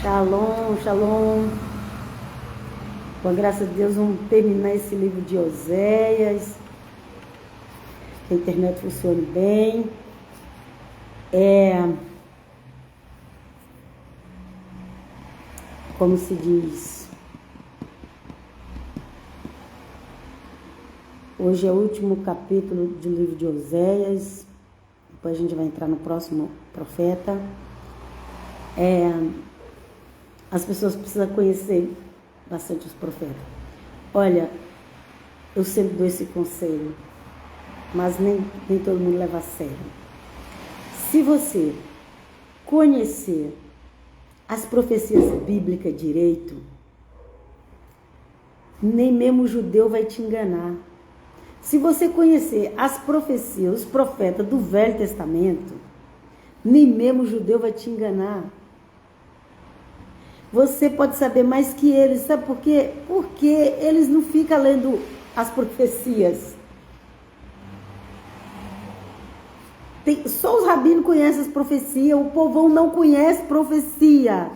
Shalom, shalom. Com a graça de Deus, vamos terminar esse livro de Oséias. Que a internet funcione bem. Como se diz, hoje é o último capítulo do livro de Oséias. Depois a gente vai entrar no próximo profeta. As pessoas precisam conhecer bastante os profetas. Olha, eu sempre dou esse conselho, mas nem todo mundo leva a sério. Se você conhecer as profecias bíblicas direito, nem mesmo o judeu vai te enganar. Se você conhecer as profecias, os profetas do Velho Testamento, nem mesmo o judeu vai te enganar. Você pode saber mais que eles, sabe por quê? Porque eles não ficam lendo as profecias. Só os rabinos conhecem as profecias, o povão não conhece profecia.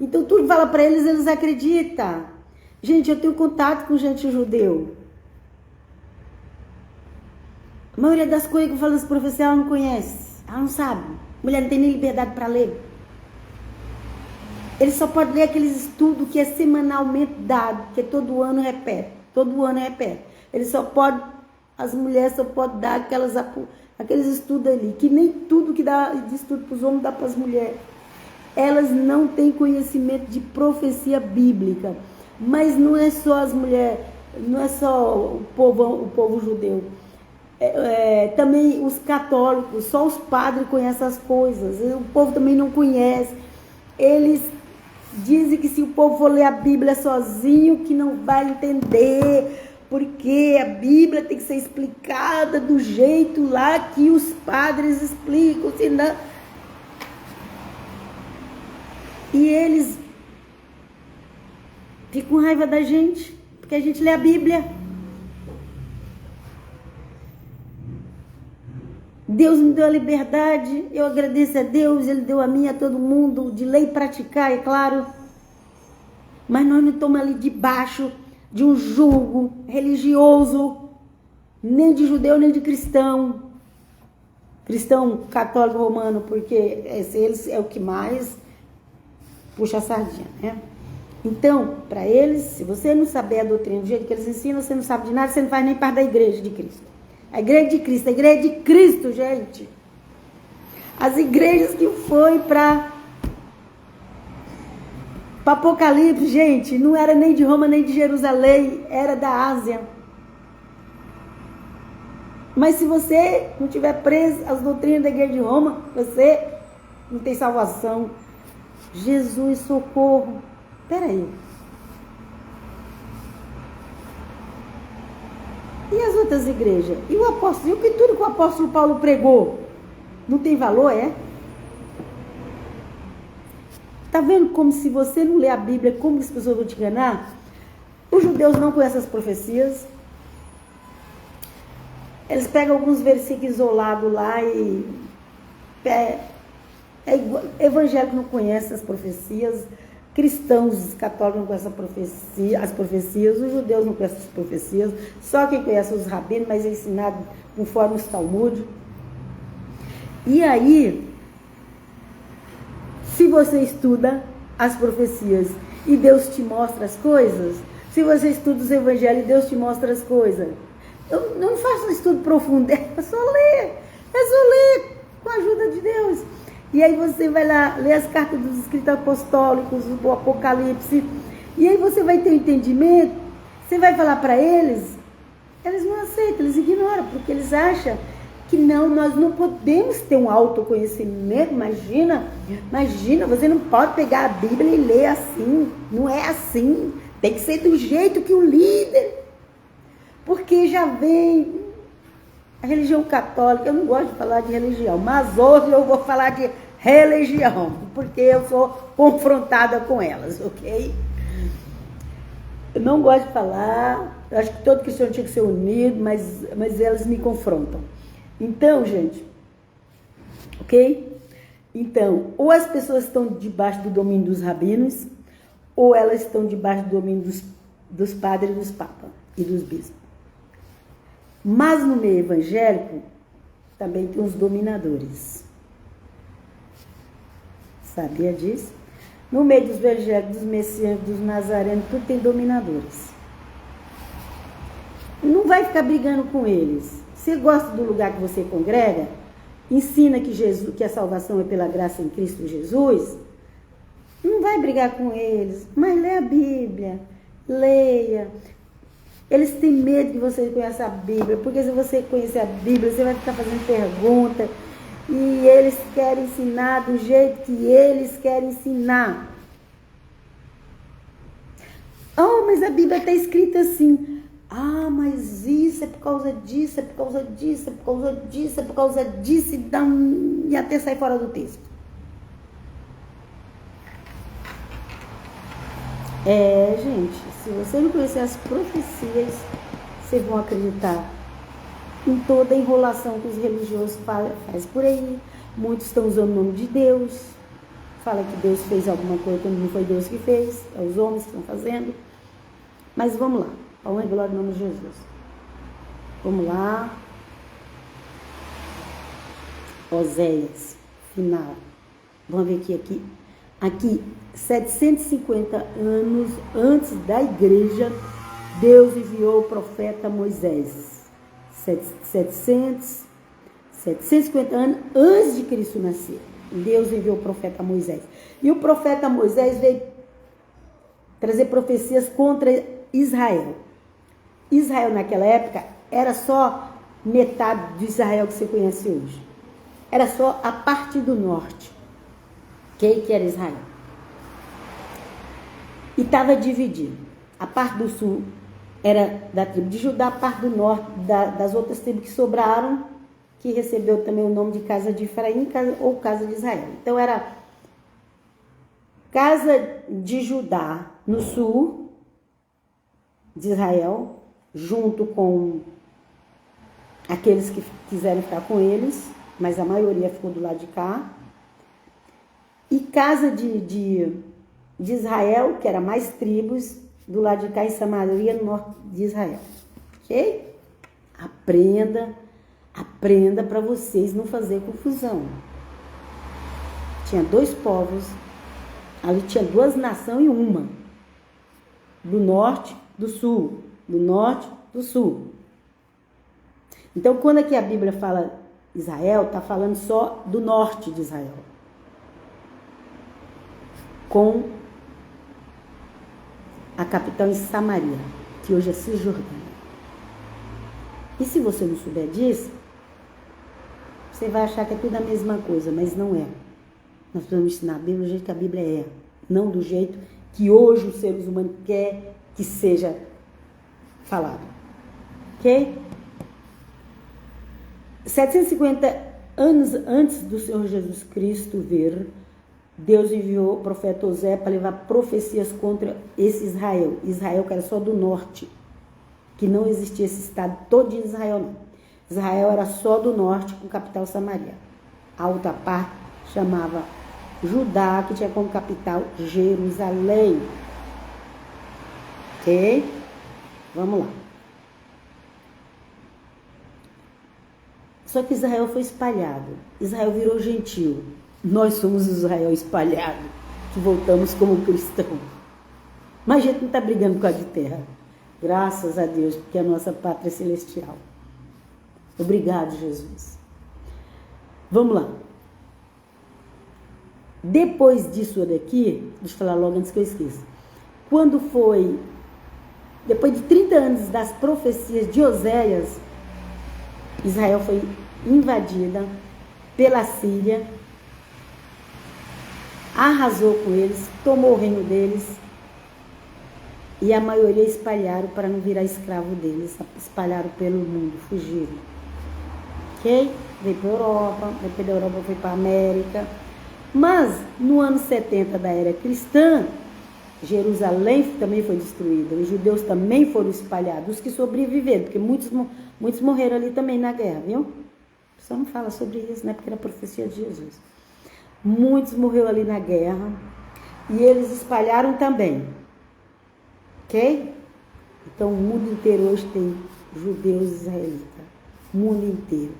Então tudo que fala para eles, eles acreditam. Gente, eu tenho contato com gente judeu. A maioria das coisas que eu falo das profecias, ela não conhece. Ela não sabe. Mulher não tem nem liberdade para ler. Ele só pode ler aqueles estudos que é semanalmente dado, que todo ano repete. Todo ano repete. Ele só pode, as mulheres só podem dar aqueles estudos ali, que nem tudo que dá de estudo para os homens dá para as mulheres. Elas não têm conhecimento de profecia bíblica. Mas não é só as mulheres, não é só o povo judeu. Também os católicos, só os padres conhecem as coisas. O povo também não conhece. Eles dizem que se o povo for ler a Bíblia sozinho, que não vai entender, porque a Bíblia tem que ser explicada do jeito lá que os padres explicam, senão... E eles ficam com raiva da gente, porque a gente lê a Bíblia. Deus me deu a liberdade, eu agradeço a Deus, Ele deu a mim, a todo mundo, de ler e praticar, é claro. Mas nós não estamos ali debaixo de um jugo religioso, nem de judeu, nem de cristão. Cristão católico romano, porque eles é o que mais puxa a sardinha, né? Então, para eles, se você não saber a doutrina do jeito que eles ensinam, você não sabe de nada, você não faz nem parte da igreja de Cristo. A igreja de Cristo, a igreja de Cristo, gente. As igrejas que foi para Apocalipse, gente, não era nem de Roma, nem de Jerusalém, era da Ásia. Mas se você não tiver preso às doutrinas da igreja de Roma, você não tem salvação. Jesus, socorro. Espera aí. E as outras igrejas? E o apóstolo? E tudo que o apóstolo Paulo pregou? Não tem valor, é? Tá vendo como se você não ler a Bíblia, como as pessoas vão te enganar? Os judeus não conhecem as profecias. Eles pegam alguns versículos isolados lá e... evangélico não conhece as profecias. Cristãos católicos não conhecem as profecias, os judeus não conhecem as profecias, só quem conhece os rabinos, mas é ensinado conforme os Talmud. E aí, se você estuda as profecias e Deus te mostra as coisas, se você estuda os evangelhos e Deus te mostra as coisas, eu não faço um estudo profundo, é só ler com a ajuda de Deus. E aí você vai lá ler as cartas dos escritos apostólicos, o Apocalipse, e aí você vai ter um entendimento, você vai falar para eles não aceitam, eles ignoram, porque eles acham que não, nós não podemos ter um autoconhecimento. Imagina, você não pode pegar a Bíblia e ler assim, não é assim, tem que ser do jeito que o líder, porque já vem... A religião católica, eu não gosto de falar de religião, mas hoje eu vou falar de religião, porque eu sou confrontada com elas, ok? Eu não gosto de falar, eu acho que todo cristão tinha que ser unido, mas elas me confrontam. Então, gente, ok? Então, ou as pessoas estão debaixo do domínio dos rabinos, ou elas estão debaixo do domínio dos padres, dos papas e dos bispos. Mas no meio evangélico, também tem os dominadores. Sabia disso? No meio dos evangélicos, dos messiânicos, dos nazarenos, tudo tem dominadores. Não vai ficar brigando com eles. Se gosta do lugar que você congrega, ensina que a salvação é pela graça em Cristo Jesus, não vai brigar com eles, mas lê a Bíblia, leia. Eles têm medo que você conheça a Bíblia, porque se você conhecer a Bíblia, você vai ficar fazendo pergunta, e eles querem ensinar do jeito que eles querem ensinar. Oh, mas a Bíblia está escrita assim. Ah, mas isso é por causa disso, é por causa disso, é por causa disso, é por causa disso, e até sai fora do texto. Gente, se você não conhecer as profecias, vocês vão acreditar em toda a enrolação que os religiosos fazem por aí. Muitos estão usando o nome de Deus, fala que Deus fez alguma coisa quando não foi Deus que fez, é os homens que estão fazendo. Mas vamos lá, a honra e glória no nome de Jesus. Vamos lá. Oséias, final. Vamos ver aqui, 750 anos antes da igreja, Deus enviou o profeta Moisés. 750 anos antes de Cristo nascer, Deus enviou o profeta Moisés. E o profeta Moisés veio trazer profecias contra Israel. Israel naquela época era só metade de Israel que você conhece hoje. Era só a parte do norte, que era Israel. E estava dividido. A parte do sul era da tribo de Judá, a parte do norte das outras tribos que sobraram, que recebeu também o nome de casa de Efraim ou casa de Israel. Então era casa de Judá no sul de Israel, junto com aqueles que quiseram ficar com eles, mas a maioria ficou do lado de cá. E casa de Israel, que era mais tribos, do lado de cá em Samaria, no norte de Israel. Ok? Aprenda para vocês não fazer confusão. Tinha dois povos, ali tinha duas nações e uma. Do norte, do sul. Do norte, do sul. Então, quando aqui a Bíblia fala Israel, está falando só do norte de Israel. Com a capital em Samaria, que hoje é Cisjordânia. E se você não souber disso, você vai achar que é tudo a mesma coisa, mas não é. Nós precisamos ensinar a Bíblia do jeito que a Bíblia é, não do jeito que hoje os seres humanos querem que seja falado. Ok? 750 anos antes do Senhor Jesus Cristo vir, Deus enviou o profeta Oséias para levar profecias contra esse Israel. Israel que era só do norte, que não existia esse estado todo de Israel, não. Israel era só do norte, com capital Samaria. A outra parte chamava Judá, que tinha como capital Jerusalém. Ok? Vamos lá. Só que Israel foi espalhado. Israel virou gentil. Nós somos Israel espalhado, que voltamos como cristão. Mas a gente não está brigando por causa de terra. Graças a Deus, porque é a nossa pátria celestial. Obrigado, Jesus. Vamos lá. Depois disso daqui, deixa eu falar logo antes que eu esqueça. Quando foi, depois de 30 anos das profecias de Oséias, Israel foi invadida pela Síria, arrasou com eles, tomou o reino deles e a maioria espalharam para não virar escravo deles, espalharam pelo mundo, fugiram. Ok? Veio para a Europa, depois da Europa foi para a América. Mas no ano 70 da era cristã, Jerusalém também foi destruída, os judeus também foram espalhados, os que sobreviveram, porque muitos morreram ali também na guerra, viu? Só não fala sobre isso, né? Porque era a profecia de Jesus. Muitos morreram ali na guerra. E eles espalharam também. Ok? Então o mundo inteiro hoje tem judeus e israelitas. O mundo inteiro.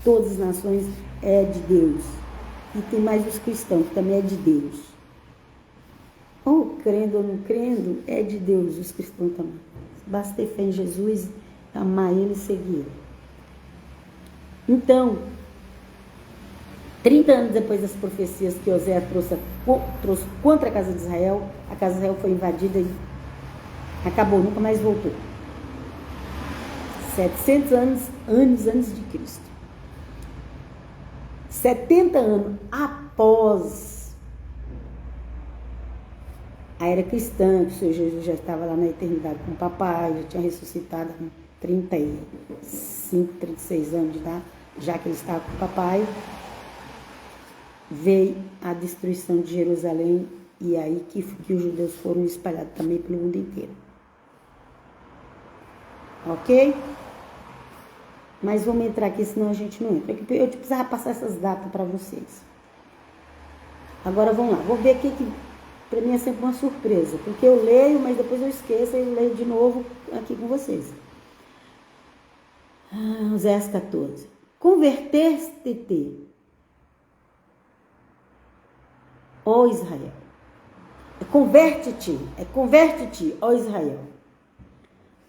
Todas as nações é de Deus. E tem mais os cristãos, que também é de Deus. Ou crendo ou não crendo, é de Deus, os cristãos também. Basta ter fé em Jesus, amar Ele e seguir Ele. Então, 30 anos depois das profecias que Oséias trouxe contra a casa de Israel, a casa de Israel foi invadida e acabou, nunca mais voltou. 700 anos antes de Cristo. 70 anos após a era cristã, que o Senhor Jesus já estava lá na eternidade com o papai, já tinha ressuscitado com 35, 36 anos de idade, já que ele estava com o papai, veio a destruição de Jerusalém e aí que os judeus foram espalhados também pelo mundo inteiro. Ok? Mas vamos entrar aqui, senão a gente não entra. Eu precisava passar essas datas para vocês. Agora vamos lá. Vou ver aqui que para mim é sempre uma surpresa. Porque eu leio, mas depois eu esqueço e leio de novo aqui com vocês. Oséias 14. Converter-te, ó Israel. Converte-te, ó Israel,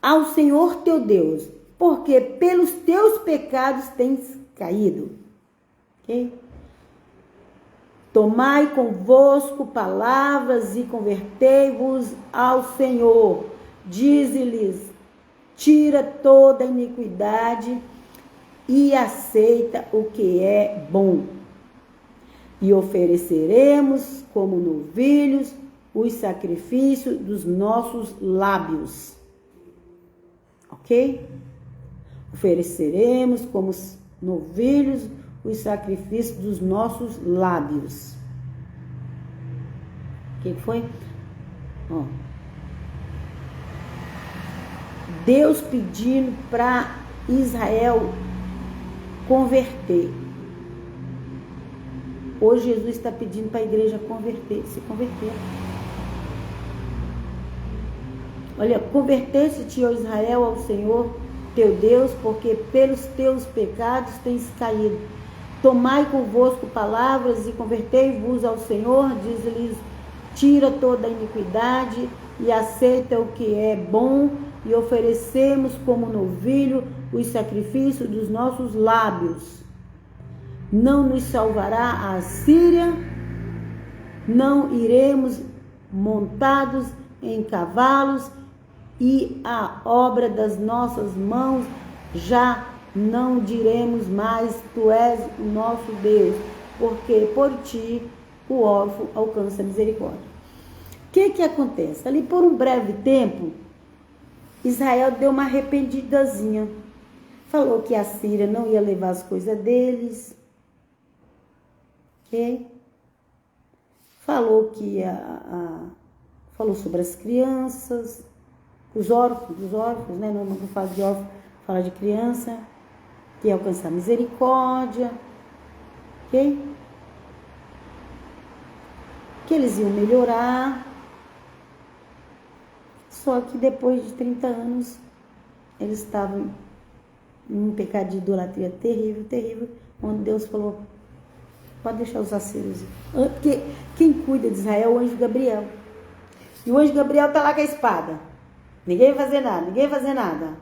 ao Senhor teu Deus, porque pelos teus pecados tens caído. Ok? Tomai convosco palavras e convertei-vos ao Senhor. Dize-lhes, tira toda iniquidade e aceita o que é bom. E ofereceremos como novilhos os sacrifícios dos nossos lábios. Ok? Ofereceremos como novilhos os sacrifícios dos nossos lábios. O que foi? Ó. Deus pedindo para Israel converter. Hoje Jesus está pedindo para a igreja se converter. Olha, converter-se, ó Israel, ao Senhor teu Deus, porque pelos teus pecados tens caído. Tomai convosco palavras e convertei-vos ao Senhor, diz-lhes, tira toda a iniquidade e aceita o que é bom, e oferecemos como novilho os sacrifícios dos nossos lábios. Não nos salvará a Assíria, não iremos montados em cavalos, e a obra das nossas mãos já não diremos mais, tu és o nosso Deus, porque por ti o órfão alcança a misericórdia. O que acontece? Ali por um breve tempo, Israel deu uma arrependidazinha. Falou que a Síria não ia levar as coisas deles. Ok? Falou que falou sobre as crianças, os órfãos, né? Não fala de órfão, fala de criança, que ia alcançar misericórdia, ok? Que eles iam melhorar, só que depois de 30 anos, eles estavam em um pecado de idolatria terrível, terrível, onde Deus falou, pode deixar os assírios, porque quem cuida de Israel é o anjo Gabriel, e o anjo Gabriel está lá com a espada, ninguém vai fazer nada,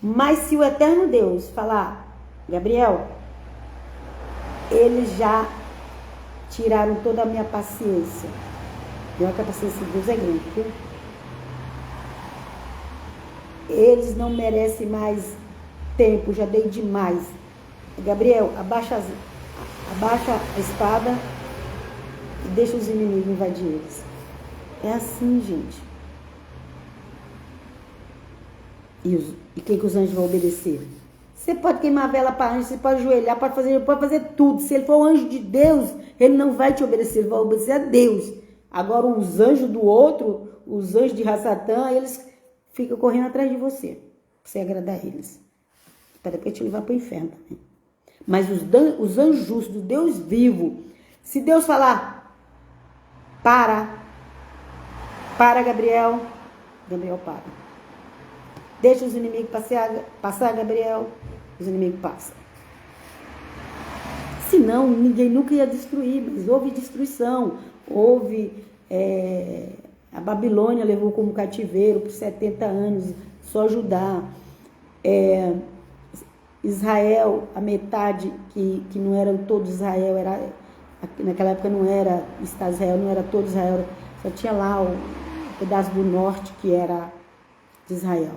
mas se o eterno Deus falar, Gabriel, eles já tiraram toda a minha paciência, e a paciência de Deus é grande, viu? Eles não merecem mais tempo, já dei demais. Gabriel, abaixa a espada e deixa os inimigos invadir eles. É assim, gente. E quem que os anjos vão obedecer? Você pode queimar a vela para anjo, você pode ajoelhar, pode fazer tudo. Se ele for o anjo de Deus, ele não vai te obedecer, ele vai obedecer a Deus. Agora, os anjos do outro, os anjos de Satã, eles ficam correndo atrás de você, pra você agradar eles. Para depois te levar para o inferno também. Mas os anjos justos do Deus vivo, se Deus falar, para Gabriel, Gabriel para. Deixa os inimigos passar, Gabriel, os inimigos passam. Senão, ninguém nunca ia destruir, mas houve destruição, houve... a Babilônia levou como cativeiro por 70 anos, só Judá. Israel, a metade, que não era todo Israel, naquela época não era Estado de Israel, não era todo Israel, só tinha lá o pedaço do norte que era de Israel.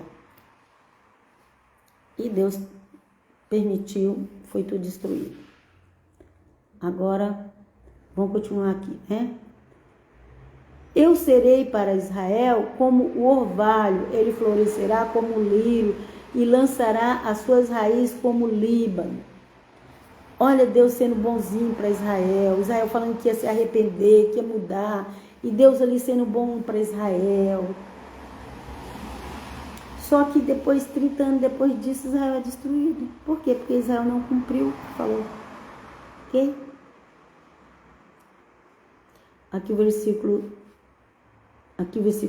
E Deus permitiu, foi tudo destruído. Agora, vamos continuar aqui, né? Eu serei para Israel como o orvalho, ele florescerá como o lírio e lançará as suas raízes como o Líbano. Olha Deus sendo bonzinho para Israel, Israel falando que ia se arrepender, que ia mudar, e Deus ali sendo bom para Israel. Só que depois, 30 anos depois disso, Israel é destruído. Por quê? Porque Israel não cumpriu o que falou. Ok? Aqui o versículo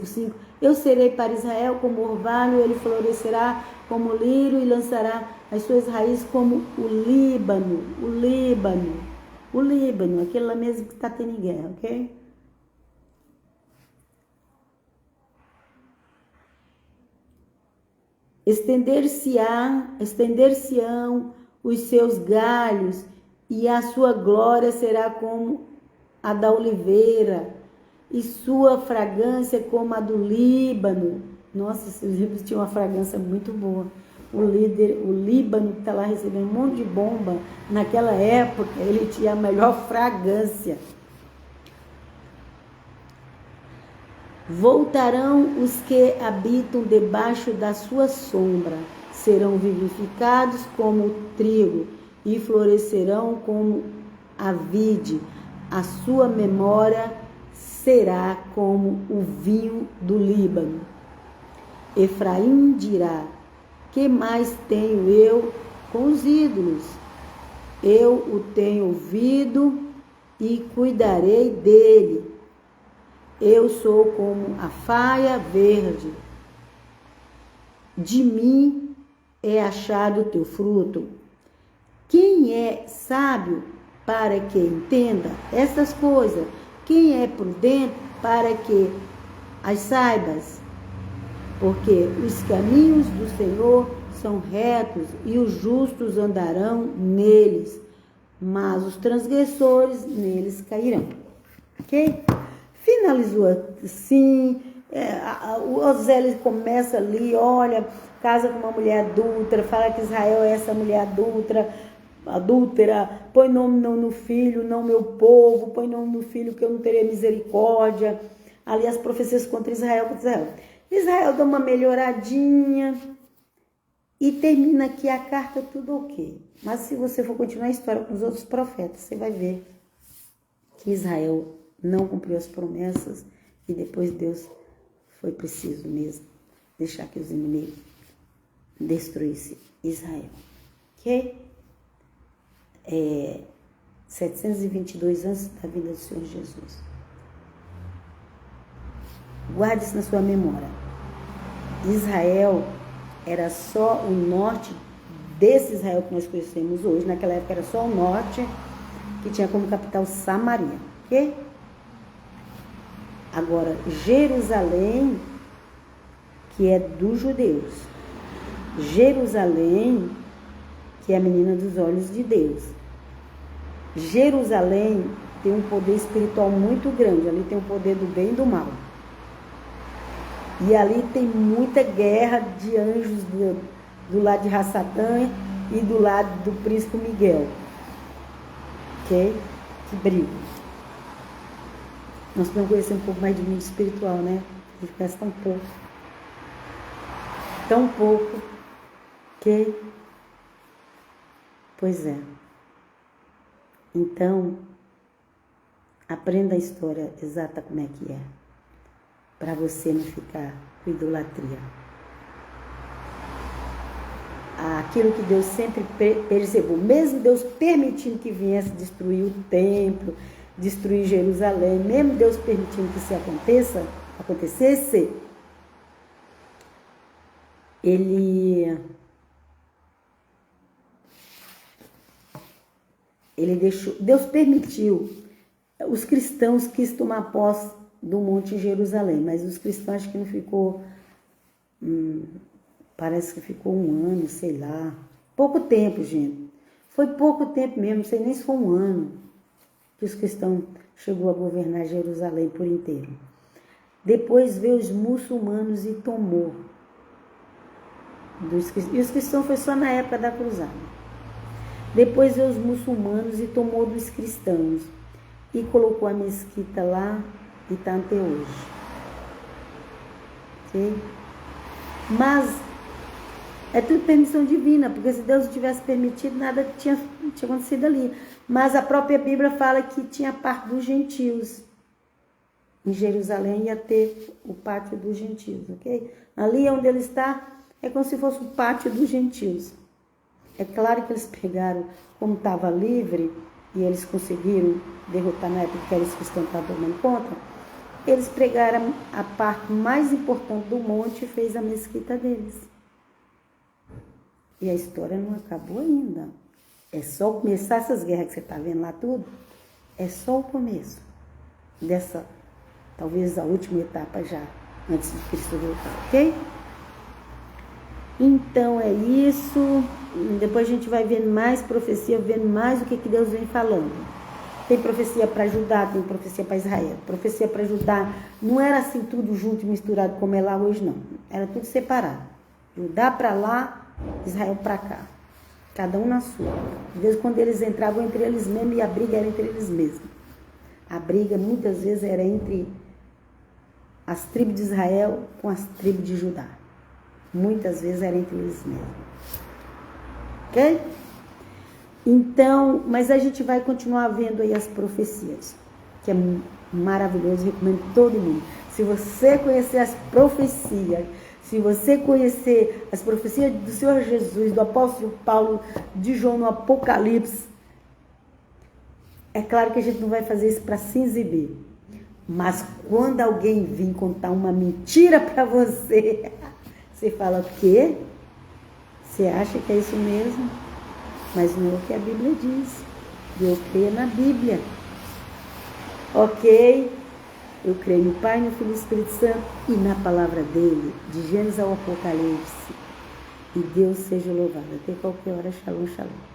5. Eu serei para Israel como orvalho, ele florescerá como lírio e lançará as suas raízes como o Líbano. O Líbano, aquele lá mesmo que está tendo guerra, ok? Estender-se-ão os seus galhos e a sua glória será como a da oliveira e sua fragrância como a do Líbano. Nossa, esses livros tinham uma fragrância muito boa. O Líbano que está lá recebendo um monte de bomba, naquela época ele tinha a melhor fragrância. Voltarão os que habitam debaixo da sua sombra, serão vivificados como o trigo e florescerão como a vide. A sua memória será como o vinho do Líbano. Efraim dirá: que mais tenho eu com os ídolos? Eu o tenho ouvido e cuidarei dele. Eu sou como a faia verde. De mim é achado o teu fruto. Quem é sábio para que entenda estas coisas? Quem é prudente para que as saibas? Porque os caminhos do Senhor são retos e os justos andarão neles, mas os transgressores neles cairão. Ok? Finalizou assim, o Osés começa ali, olha, casa com uma mulher adúltera, fala que Israel é essa mulher adúltera, põe nome no filho, não meu povo, põe nome no filho que eu não terei misericórdia. Ali as profecias contra Israel. Israel dá uma melhoradinha e termina aqui a carta tudo ok. Mas se você for continuar a história com os outros profetas, você vai ver que Israel não cumpriu as promessas e depois Deus foi preciso mesmo deixar que os inimigos destruíssem Israel. Ok? 722 anos da vida do Senhor Jesus. Guarde isso na sua memória. Israel era só o norte desse Israel que nós conhecemos hoje. Naquela época era só o norte, que tinha como capital Samaria. Ok? Agora, Jerusalém, que é dos judeus. Jerusalém, que é a menina dos olhos de Deus. Jerusalém tem um poder espiritual muito grande. Ali tem o poder do bem e do mal. E ali tem muita guerra de anjos do lado de Rassatã e do lado do príncipe Miguel. Ok? Que brigam. Nós podemos conhecer um pouco mais de mundo espiritual, né? A gente conhece tão pouco. Tão pouco que... Pois é. Então, aprenda a história exata como é que é. Para você não ficar com idolatria. aquilo que Deus sempre preservou. Mesmo Deus permitindo que viesse destruir o templo, destruir Jerusalém, mesmo Deus permitindo que isso acontecesse, ele deixou, Deus permitiu. Os cristãos quis tomar posse do Monte Jerusalém, mas os cristãos acho que não ficou, parece que ficou um ano, sei lá. Pouco tempo, gente. Foi pouco tempo mesmo, não sei nem se foi um ano que os cristãos chegou a governar Jerusalém por inteiro. Depois veio os muçulmanos e tomou. E os cristãos foi só na época da cruzada. Depois veio os muçulmanos e tomou dos cristãos. E colocou a mesquita lá e está até hoje. Ok? Mas é tudo permissão divina, porque se Deus tivesse permitido, nada tinha acontecido ali. Mas a própria Bíblia fala que tinha parte dos gentios. Em Jerusalém ia ter o pátio dos gentios, ok? Ali onde ele está, é como se fosse o pátio dos gentios. É claro que eles pegaram, como estava livre, e eles conseguiram derrotar na época que eles estavam tomando conta, eles pegaram a parte mais importante do monte e fez a mesquita deles. E a história não acabou ainda. É só começar essas guerras que você está vendo lá tudo, é só o começo dessa, talvez a última etapa já, antes de Cristo voltar, ok? Então é isso. Depois a gente vai vendo mais profecia, vendo mais o que Deus vem falando. Tem profecia para Judá, tem profecia para Israel. Profecia para Judá não era assim tudo junto e misturado como é lá hoje, não. Era tudo separado. Judá para lá, Israel para cá. Cada um na sua. Às vezes quando eles entravam entre eles mesmos, e a briga era entre eles mesmos. A briga muitas vezes era entre as tribos de Israel com as tribos de Judá. Muitas vezes era entre eles mesmos. Ok? Então, mas a gente vai continuar vendo aí as profecias, que é maravilhoso, recomendo todo mundo. Se você conhecer as profecias, se você conhecer as profecias do Senhor Jesus, do apóstolo Paulo, de João no Apocalipse, é claro que a gente não vai fazer isso para se exibir. Mas quando alguém vir contar uma mentira para você, você fala o quê? Você acha que é isso mesmo? Mas não é o que a Bíblia diz. Eu creio na Bíblia. Ok? Eu creio no Pai, no Filho e no Espírito Santo e na palavra dele, de Gênesis ao Apocalipse. E Deus seja louvado. Até qualquer hora. Shalom, shalom.